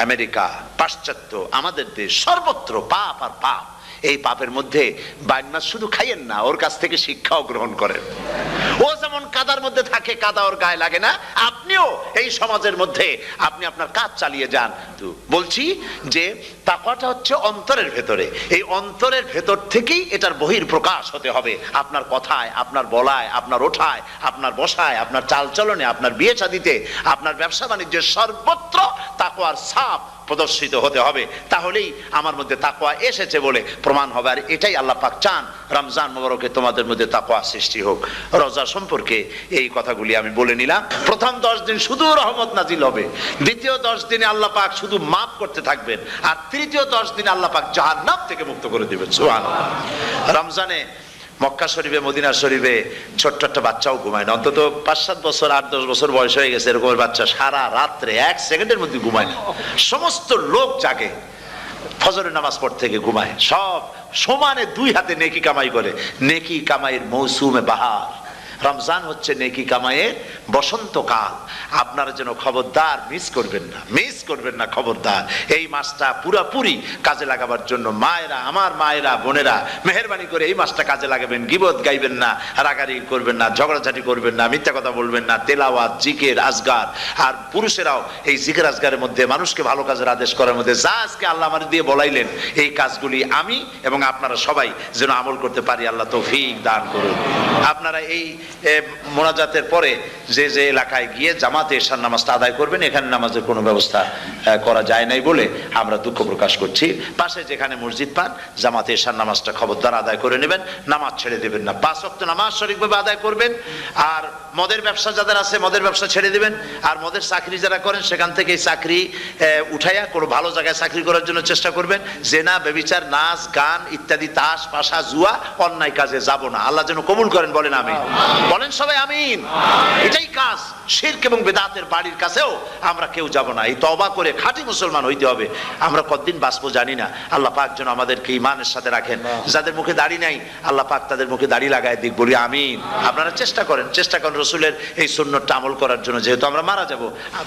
আমেরিকা, পাশ্চাত্য, আমাদের দেশ, সর্বত্র পাপ আর পাপ। এই পাপের মধ্যে বাইন মাছ শুধু খাইয়েন না, ওর কাছ থেকে শিক্ষাও গ্রহণ করেন। ও যেমন কাদার মধ্যে থাকে, কাদা ওর গায়ে লাগে না, আপনিও এই সমাজের মধ্যে আপনি আপনার কাজ চালিয়ে যান। তো বলছি যে তাকওয়াটা হচ্ছে অন্তরের ভেতরে, এই অন্তরের ভেতর থেকেই এটার বহির প্রকাশ হতে হবে। আপনার কথায়, আপনার বলায়, আপনার ওঠায়, আপনার বসায়, আপনার চালচলনে, আপনার বিয়ে শাদিতে, আপনার ব্যবসা বাণিজ্যের সর্বত্র তাকওয়ার ছাপ প্রদর্শিত হতে হবে, তাহলেই আমার মধ্যে তাকওয়া এসেছে বলে প্রমাণ হবে। আর এটাই আল্লাহ পাক চান, রমজান মোবারকে তোমাদের মধ্যে তাকওয়া সৃষ্টি হোক। রোজা সম্পর্কে এই কথাগুলি আমি বলে নিলাম। প্রথম 10 দিন শুধু রহমত নাজিল হবে, দ্বিতীয় 10 দিনে আল্লাহ পাক শুধু মাফ করতে থাকবেন, আর তৃতীয় 10 দিনে আল্লাহ পাক জাহান্নাম থেকে মুক্ত করে দিবেন। সুবহানাল্লাহ। রমজানে মক্কা শরীফে, মদিনা শরীফে ছোট্ট একটা বাচ্চাও ঘুমায় না, অন্তত 5-7 বছর 8-10 বছর বয়স হয়ে গেছে এরকম বাচ্চা সারা রাত্রে 1 সেকেন্ডের মধ্যে ঘুমায় না। সমস্ত লোক জাগে, ফজরের নামাজ পড়তে থেকে ঘুমায়, সব সমানে 2 হাতে নেকি কামাই করে। নেকি কামাইয়ের মৌসুমে বাহার। রমজান হচ্ছে নেকি কামাইয়ের বসন্তকাল। আপনারা যেন খবরদার মিস করবেন না, খবরদার। এই মাসটা পুরোপুরি কাজে লাগাবার জন্য মায়েরা, আমার মায়েরা, বোনেরা, মেহেরবানি করে এই মাসটা কাজে লাগাবেন। গীবত গাইবেন না, রাগারাগি করবেন না, ঝগড়াঝাটি করবেন না, মিথ্যা কথা বলবেন না, তেলাওয়াত, জিকির, আজগার। আর পুরুষেরাও এই জিকির আজগারের মধ্যে, মানুষকে ভালো কাজের আদেশ করার মধ্যে যা আজকে আল্লাহ আমার দিয়ে বলাইলেন, এই কাজগুলি আমি এবং আপনারা সবাই যেন আমল করতে পারি, আল্লাহ তৌফিক দান করুন। আপনারা এই মোনাজাতের পরে যে যে এলাকায় গিয়ে জামাতে এশার নামাজটা আদায় করবেন, এখানে নামাজের কোনো ব্যবস্থা করা যায় নাই বলে আমরা দুঃখ প্রকাশ করছি। পাশে যেখানে মসজিদ পান, জামাতে এশার নামাজটা খবরদার আদায় করে নেবেন, নামাজ ছেড়ে দেবেন না। 5 ওয়াক্ত নামাজ সঠিকভাবে আদায় করবেন। আর মদের ব্যবসা যাদের আছে, মদের ব্যবসা ছেড়ে দিবেন। আর মদের চাকরি যারা করেন, সেখান থেকে চাকরি উঠাইয়া কোনো ভালো জায়গায় চাকরি করার জন্য চেষ্টা করবেন। জেনা, ব্যভিচার, নাচ, গান ইত্যাদি, তাস, পাশা, জুয়া, অন্যায় কাজে যাব না। আল্লাহ যেন কবুল করেন, বলেন আমিন। বলেন সবাই আমিন। এটাই কাজ। শিরক এবং বেদাতের বাড়ির কাছেও আমরা কেউ যাব না। এই তওবা করে খাঁটি মুসলমান হইতে হবে। আমরা কতদিন বাঁচবো জানি না, আল্লাহ পাক যেন আমাদেরকে ঈমানের সাথে রাখেন। যাদের মুখে দাড়ি নাই, আল্লাহ পাক তাদের মুখে দাড়ি লাগায় দিক, বলি আমিন। আপনারা চেষ্টা করেন রসুলের এই সুন্নতটা আমল করার জন্য। যেহেতু আমরা মারা যাব,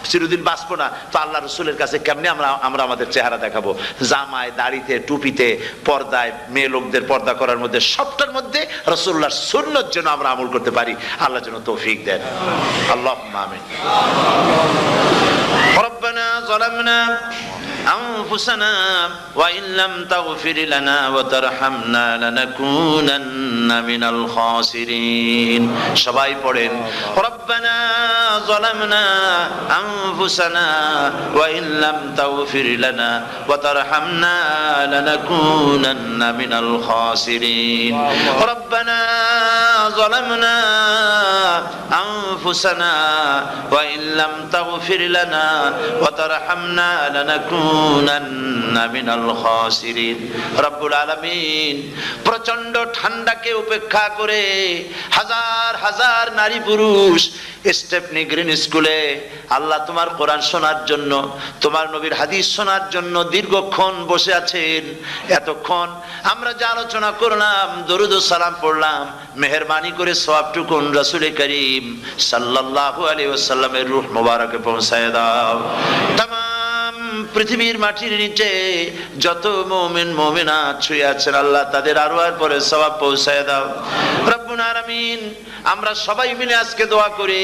চিরদিন বাঁচবো না, তো আল্লাহ রসুলের কাছে কেমনে আমরা আমাদের চেহারা দেখাবো? জামায়, দাড়িতে, টুপিতে, পর্দায়, মেয়ে লোকদের পর্দা করার মধ্যে, সবটার মধ্যে রসুল্লাহর সুন্নত যেন আমরা আমল করতে পারি। আল্লাহ যেন তৌফিক দেন। আল্লাহুম্মা আমিন। রব্বানা যালামনা أنفسنا وإن لم تغفر لنا وترحمنا لنكونن من الخاسرين সবাই পড়েন ربنا ظلمنا أنفسنا وإن لم تغفر لنا وترحمنا لنكونن من الخاسرين ربنا ظلمنا أنفسنا وإن لم تغفر لنا وترحمنا لنكونن من الخاسرين রব্বুল আলামিন প্রচন্ড ঠান্ডাকে উপেক্ষা করে হাজার হাজার নারী পুরুষ স্টেপনি গ্রিন স্কুলে আল্লাহ তোমার কোরআন শোনার জন্য, তোমার নবীর হাদিস শোনার জন্য দীর্ঘক্ষণ বসে আছেন। এতক্ষণ আমরা যে আলোচনা করলাম, দরুদ ও সালাম পড়লাম, মেহেরবানি করে সওয়াবটুকুন রাসূল করিম সাল্লাল্লাহু আলাইহি ওয়াসাল্লামের রূহ মোবারকে পৌঁছায় দাও। তামাম পৃথিবীর মাটির নিচে যত মুমিন মুমিনাত শুয়ে আছেন, আল্লাহ তাদের আরওয়ার পরে সওয়াব পৌঁছায় দাও। রব্বুল আলামিন আমরা সবাই মিলে আজকে দোয়া করি,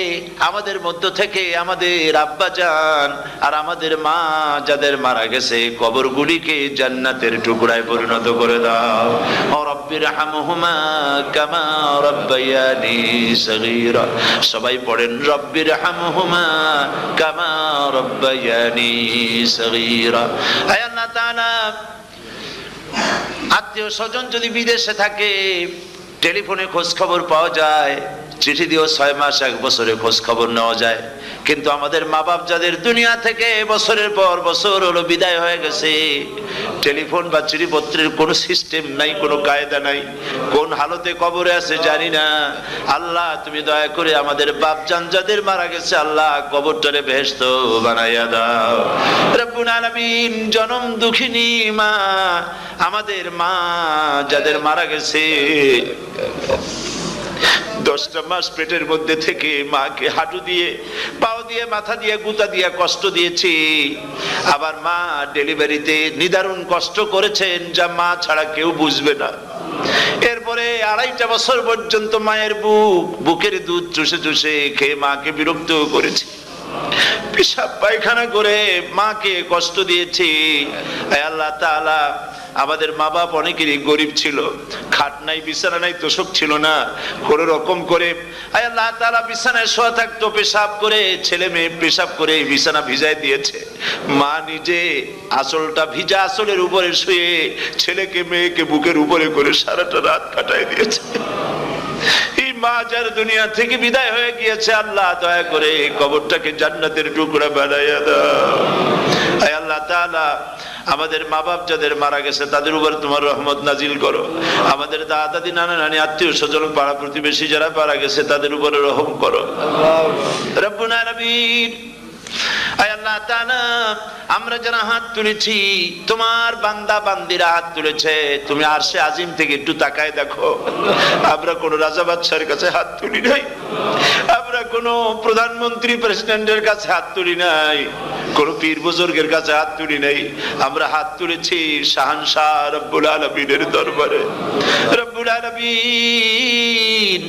আমাদের মধ্য থেকে আমাদের আব্বা জান আর আমাদের মা যাদের মারা গেছে, কবরগুলিকে জান্নাতের টুকরায় পরিণত করে দাও। ও রব্বির হামহুমা কামা রব্বায়ানি সগীরা। সবাই পড়েন রব্বির হামহুমা কামা রব্বায়ানি সগীরা। হে আল্লাহ তাআলা, আত্মীয় স্বজন যদি বিদেশে থাকে, টেলিফোনে খোঁজ খবর পাওয়া যায়, চিঠি দিয়েও 6 মাস 1 বছরে খোঁজ খবর নেওয়া যায়, কিন্তু আমাদের মা বাপ যাদের দুনিয়া থেকে বছরের পর বছর হলো বিদায় হয়ে গেছে, টেলিফোন বা চিঠিপত্রের কোনো সিস্টেম নাই, কোনো কায়দা নাই, কোন হালতে কবরে আছে জানি না। আল্লাহ তুমি দয়া করে আমাদের বাপ জান যাদের মারা গেছে, আল্লাহ কবরটারে বেহেশত বানাইয়া দাও। রব্বুল আলামিন জনম দুঃখিনী মা, আমাদের মা যাদের মারা গেছে, 10টা মাস পেটের মধ্যে থেকে মাকে হাঁটু দিয়ে, পাও দিয়ে, মাথা দিয়ে, গুতা দিয়ে কষ্ট দিয়েছি। আবার মা ডেলিভারিতে নিদারুণ কষ্ট করেছেন, যা মা ছাড়া কেউ বুঝবে না। এরপরে 2.5 বছর পর্যন্ত মায়ের বুকের দুধ চুষে চুষে খেয়ে মাকে বিরক্ত করেছি, পেশাব পায়খানা করে মাকে কষ্ট দিয়েছি। হে আল্লাহ তাআলা, আমাদের মা বাপ অনেকেরই গরিব ছিল, খাট নাই, বিছানা নাই, তোষক ছিল না, কোন রকম করে আয় আল্লাহ তাআলা বিছানায় শোয়া থাকতো, পেশাব করে, ছেলে মেয়ে পেশাব করে বিছানা ভিজায় দিয়েছে। মা নিজে আঁচলটা ভিজা আঁচলের উপরে শুয়ে ছেলেকে মেয়েকে বুকের উপরে করে সারাটা রাত কাটায় দিয়েছে। এই মা যার দুনিয়া থেকে বিদায় হয়ে গিয়েছে, আল্লাহ দয়া করে কবরটাকে জান্নাতের টুকরা বানাইয়া দাও। আয় আল্লাহ তাআলা আমাদের মা বাপ যাদের মারা গেছে তাদের উপর তোমার রহমত নাজিল করো। আমাদের দাদা দাদি নানা নানি আত্মীয় স্বজন পাড়া প্রতিবেশী যারা মারা গেছে তাদের উপরে রহম করো রব্বুল আলামিন। আয় আল্লাহ তাআলা আমরা যারা হাত তুলেছি, তোমার বান্দা বান্দিরা হাত তুলেছে, তুমি আরশে আজিম থেকে একটু তাকায় দেখো। আমরা কোন রাজা বাদশার কাছে হাত তুলি নাই, আমরা কোন প্রধানমন্ত্রী প্রেসিডেন্টের কাছে হাত তুলি নাই, কোন পীর বুজুর্গের কাছে হাত তুলি নাই, আমরা হাত তুলেছি শাহানশাহ রব্বুল আলামিনের দরবারে। রব্বুল আলামিন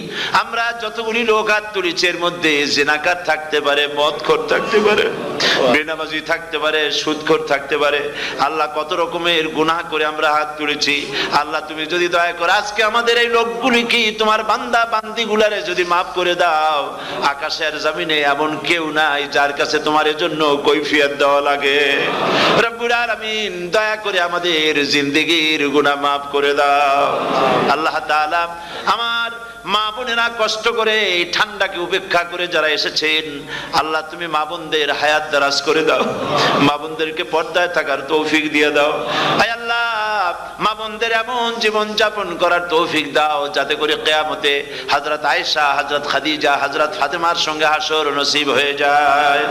আমরা যতগুলি লোক হাত তুলেছি এর মধ্যে জিনাকার থাকতে পারে, মদখোর থাকতে পারে, বেনামাজি থাকতে পারে, সুদখোর থাকতে পারে। আল্লাহ কত রকমের গুনাহ করে আমরা হাত তুলেছি। আল্লাহ তুমি যদি দয়া করে আজকে আমাদের এই লোকগুলিকে, তোমার বান্দা বান্দি গুলারে যদি মাফ করে দাও, আকাশের জমিনে এমন কেউ নাই যার কাছে তোমার এজন্য কৈফিয়ত দেওয়া লাগে। রব্বুল আলামিন দয়া করে আমাদের জিন্দেগির গুনাহ মাফ করে দাও। আল্লাহ তাআলা আমার মা বোনেরা কষ্ট করে এই ঠান্ডাকে উপেক্ষা করে যারা এসেছেন, আল্লাহ তুমি মা বোনদের হায়াত দারাজ করে দাও, মা বোনদেরকে পর্দায় থাকার তৌফিক দিয়ে দাও। আয় আল্লাহ মা বোনদের এমন জীবন যাপন করার তৌফিক দাও যাতে করে কিয়ামতে হযরত আয়েশা, হযরত খাদিজা, হযরত ফাতেমার সঙ্গে হাসর নসিব হয়ে যায়।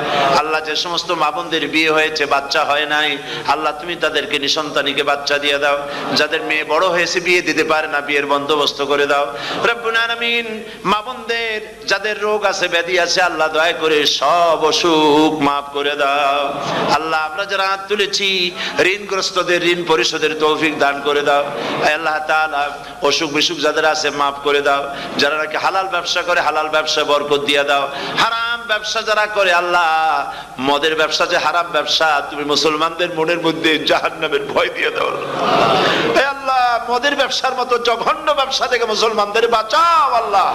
আল্লাহ যে সমস্ত মা বোনদের বিয়ে হয়েছে বাচ্চা হয় নাই, আল্লাহ তুমি তাদেরকে নিঃসন্তানীকে বাচ্চা দিয়ে দাও। যাদের মেয়ে বড় হয়েছে বিয়ে দিতে পারে না, বিয়ের বন্দোবস্ত করে দাও রব্বুল আলামিন। মা বোনদের যাদের রোগ আছে, ব্যাধি আছে, আল্লাহ দয়া করে সব অসুখ মাফ করে দাও। আল্লাহ আমরা যারা হাত তুলেছি ঋণগ্রস্তদের ঋণ পরিশোধের তৌফিক দান করে দাও। আল্লাহ তাআলা অসুখ বিসুখ যাদের আছে মাফ করে দাও। যারা নাকি হালাল ব্যবসা করে আল্লাহ হালাল ব্যবসা বরকত দিয়ে দাও। হারাম ব্যবসা যারা করে, আল্লাহ মদের ব্যবসা যে হারাম ব্যবসা, তুমি মুসলমানদের মনের মধ্যে জাহান্নামের ভয় দিয়ে দাও। আল্লাহ মদের ব্যবসার মতো জঘন্য ব্যবসা থেকে মুসলমানদের বাঁচাও আল্লাহ।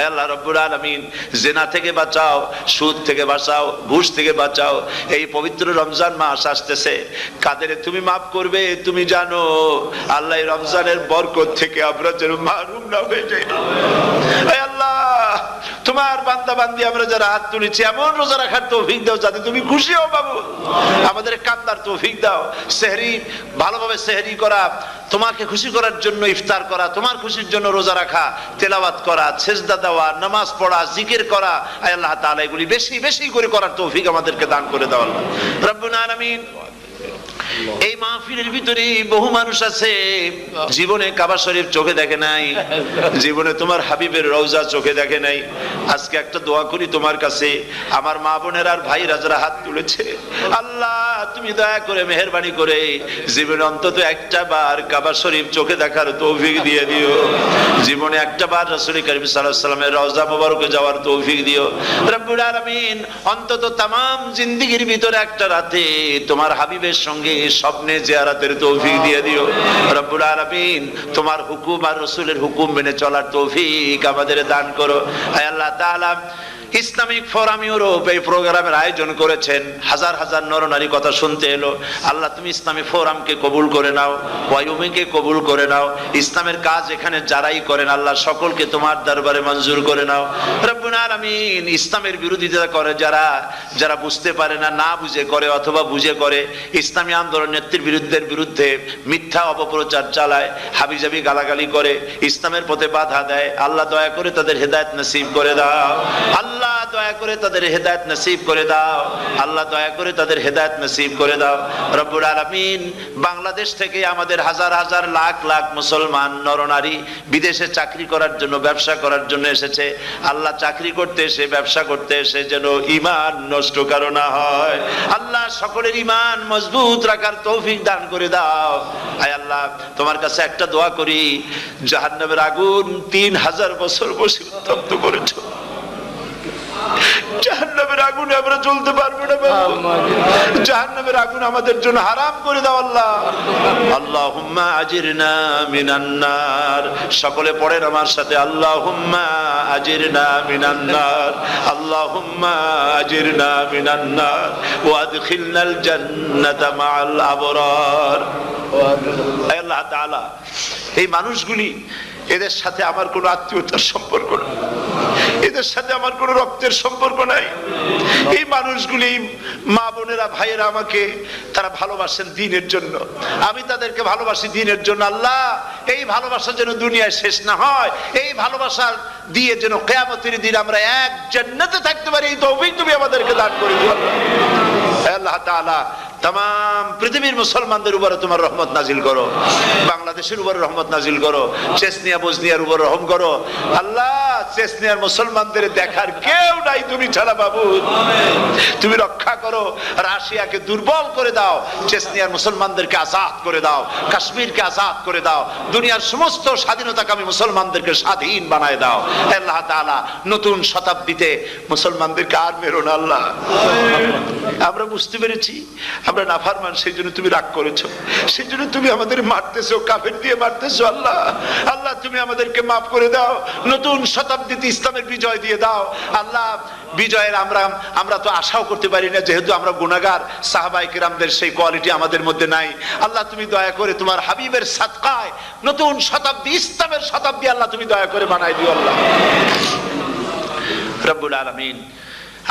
আল্লাহ রব্বুল আলামিন জিনা থেকে বাঁচাও, সুদ থেকে বাঁচাও, ঘুষ থেকে বাঁচাও। এই পবিত্র রমজান মাস আসতেছে, কাদের তুমি মাফ করবে তুমি জানো। আল্লাহ এই রমজানের বরকত থেকে আমরা যেন মাহরুম না হয়ে যাই। আল্লাহ তোমার বান্দা বান্দি আমরা যারা হাত তুলেছি এমন রোজা রাখার তৌফিক দাও যাতে তুমি খুশি হও বাবু। আমাদের কান্দার তৌফিক দাও, সেহরি ভালোভাবে সেহরি করা, তোমাকে খুশি করার জন্য ইফতার করা, তোমার খুশির জন্য রোজা রাখা, তেলাওয়াত করা, সেজদা দেওয়া, নামাজ পড়া, জিকির করা, আল্লাহ তাআলা এগুলি বেশি বেশি করে করার তৌফিক আমাদেরকে দান করে দাও আল্লাহ রব্বুল আলামিন। এই মাহফিলের ভিতরে বহু মানুষ আছে জীবনে কাবা শরীফ চোখে দেখে নাই, জীবনে তোমার হাবিবের রওজা চোখে দেখে নাই। আজকে একটা দোয়া করি তোমার কাছে, আমার মা বোনের আর ভাইরা যারা হাত তুলেছে, আল্লাহ তুমি দয়া করে মেহেরবানি করে জীবনে অন্তত একটা বার কাবা শরীফ চোখে দেখার তৌফিক দিয়ে দিও। জীবনে একটা বার রাসূল করিম সাল্লাল্লাহু আলাইহি ওয়াসাল্লামের রওজা মোবারকে যাওয়ার তৌফিক দিও রব্বুল আলামিন। অন্তত তামাম জিন্দেগির ভিতরে একটা রাতে তোমার হাবিবের সঙ্গে স্বপ্নে জিয়ারতের তৌফিক দিয়ে দিও রব্বুল আলামিন। তোমার হুকুম আর রাসূলের হুকুম মেনে চলার তৌফিক আমাদের দান করো। আয় আল্লাহ তাআলা ইসলামিক ফোরাম ইউরোপ এই প্রোগ্রামের আয়োজন করেছেন, হাজার হাজার নরনারী কথা শুনতে এলো। আল্লাহ তুমি ইসলামী ফোরামকে কবুল করে নাও, ওয়াইউমিকে কবুল করে নাও। ইসলামের কাজ এখানে যারাই করেন আল্লাহ সকলকে তোমার দরবারে মঞ্জুর করে নাও রব্বুল আলামিন। ইসলামের বিরোধিতা করে যারা, যারা বুঝতে পারে না, না বুঝে করে অথবা বুঝে করে, ইসলামী আন্দোলন নেতৃত্বের বিরুদ্ধে মিথ্যা অপপ্রচার চালায়, হাবিজাবি গালাগালি করে, ইসলামের পথে বাধা দেয়, আল্লাহ দয়া করে তাদের হেদায়েত নসিব করে দাও। আল্লাহ দয়া করে তাদের হেদায়েত নসিব করে দাও। আল্লাহ দয়া করে তাদের হেদায়েত নসিব করে দাও রব্বুল আলামিন। বাংলাদেশ থেকে আমাদের হাজার হাজার লাখ লাখ মুসলমান নরনারী বিদেশে চাকরি করার জন্য, ব্যবসা করার জন্য এসেছে। আল্লাহ চাকরি করতে এসে, ব্যবসা করতে এসে যেন ঈমান নষ্ট কারো না হয়। আল্লাহ সকলের ঈমান মজবুত রাখার তৌফিক দান করে দাও। আয় আল্লাহ তোমার কাছে একটা দোয়া করি, জাহান্নামের আগুন 3000 বছর বসে উত্তপ্ত করেছো, জাহান্নামের আগুনে বিনা আমরা চলতে পারবো না বাবু, জাহান্নামের আগুন আমাদের জন্য হারাম করে দাও আল্লাহ। আল্লাহুম্মা আজিরনা মিনান নার, সকলে পড়েন আমার সাথে, আল্লাহুম্মা আজিরনা মিনান নার, আল্লাহুম্মা আজিরনা মিনান নার ওয়া আদখিলনাল জান্নাতা মাআল আবরার। আল্লাহ তাআলা, এই মানুষগুলি, এদের সাথে আমার কোনো আত্মীয়তার সম্পর্ক নেই, এদের সাথে আমার কোনো রক্তের সম্পর্ক নাই। এই মানুষগুলি, মা বোনেরা, ভাইয়েরা, আমাকে তারা ভালোবাসেন দ্বীনের জন্য, আমি তাদেরকে ভালোবাসি দ্বীনের জন্য। আল্লাহ, এই ভালোবাসা যেন দুনিয়ায় শেষ না হয়, এই ভালোবাসা দিয়ে যেন কিয়ামতের দিন আমরা এক জান্নাতে থাকতে পারি, এই তৌফিক তুমি আমাদেরকে দান করে দিও আল্লাহ তাআলা। तमाम পৃথিবীর মুসলমানদের উপরে তোমার রহমত নাজিল করো, বাংলাদেশের উপরে রহমত নাজিল করো, চেচনিয়া বসনিয়ার উপর রহম করো আল্লাহ। চেচনিয়ার মুসলমানদের দেখার কেউ নাই তুমি ছাড়া বাবু, তুমি রক্ষা করো। রাশিয়াকে দুর্বল করে দাও, চেচনিয়ার মুসলমানদেরকে আজাদ করে দাও, কাশ্মীরকে আজাদ করে দাও, দুনিয়ার সমস্ত স্বাধীনতাকামী মুসলমানদেরকে স্বাধীন বানায় দাও আল্লাহ তাআলা। নতুন শতাব্দীতে মুসলমানদেরকে আর মেরো না আল্লাহ। আমরা বুঝতে পেরেছি আমরা নাফরমান, সেই জন্য তুমি রাগ করেছো, সেই জন্য তুমি আমাদের মারতেছো, কাফের দিয়ে মারতেছো আল্লাহ। আল্লাহ, তুমি আমাদেরকে মাফ করে দাও, নতুন শতাব্দীতে ইসলামের বিজয় দিয়ে দাও আল্লাহ। বিজয়ের আমরা তো আশাও করতে পারি না, যেহেতু আমরা গুনাহগার। সাহাবায়ে কিরামদের সেই কোয়ালিটি আমাদের মধ্যে নাই আল্লাহ। তুমি দয়া করে তোমার হাবিবের সাদকায় নতুন শতাব্দী, ইসলামের শতাব্দী আল্লাহ তুমি দয়া করে বানাই দিও আল্লাহ রব্বুল আলামিন।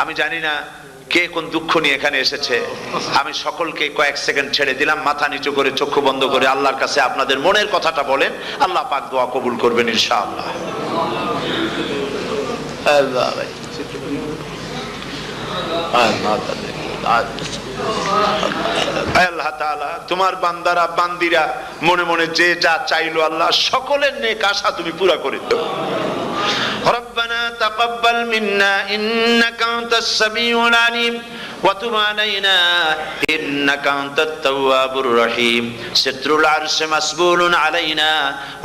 আমি জানি না কে কোন দুঃখ নিয়ে এখানে এসেছে, আমি সকলকে কয়েক সেকেন্ড ছেড়ে দিলাম, মাথা নিচু করে চক্ষু বন্ধ করে আল্লাহর কাছে আপনাদের মনের কথাটা বলেন, আল্লাহ পাক দোয়া কবুল করবেন ইনশাআল্লাহ। আল্লাহ তাআলা, তোমার বান্দারা বান্দিরা মনে মনে যে যা চাইলো আল্লাহ, সকলের নেক আশা তুমি পুরা করে দাও। ربنا تقبل منا إنك أنت السميع العليم وتب علينا إنك أنت التواب الرحيم ستر العرش مسبول علينا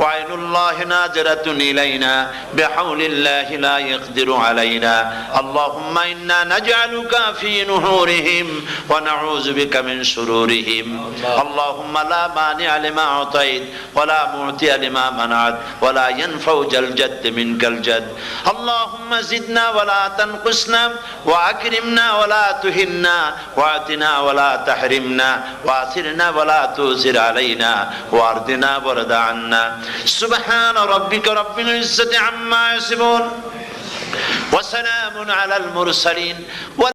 وعين الله ناظرة إلينا بحول الله لا يقدر علينا اللهم إنا نجعلك في نحورهم ونعوذ بك من شرورهم اللهم لا مانع لما أعطيت ولا معطي لما منعت ولا ينفع ذا الجد منك الجد اللهم زدنا ولا تنقصنا وأكرمنا ولا تهنا وآتنا ولا تحرمنا وآثرنا ولا تؤثر علينا وأرضنا وارض عنا سبحان ربك رب العزة عما يصفون وسلام على المرسلين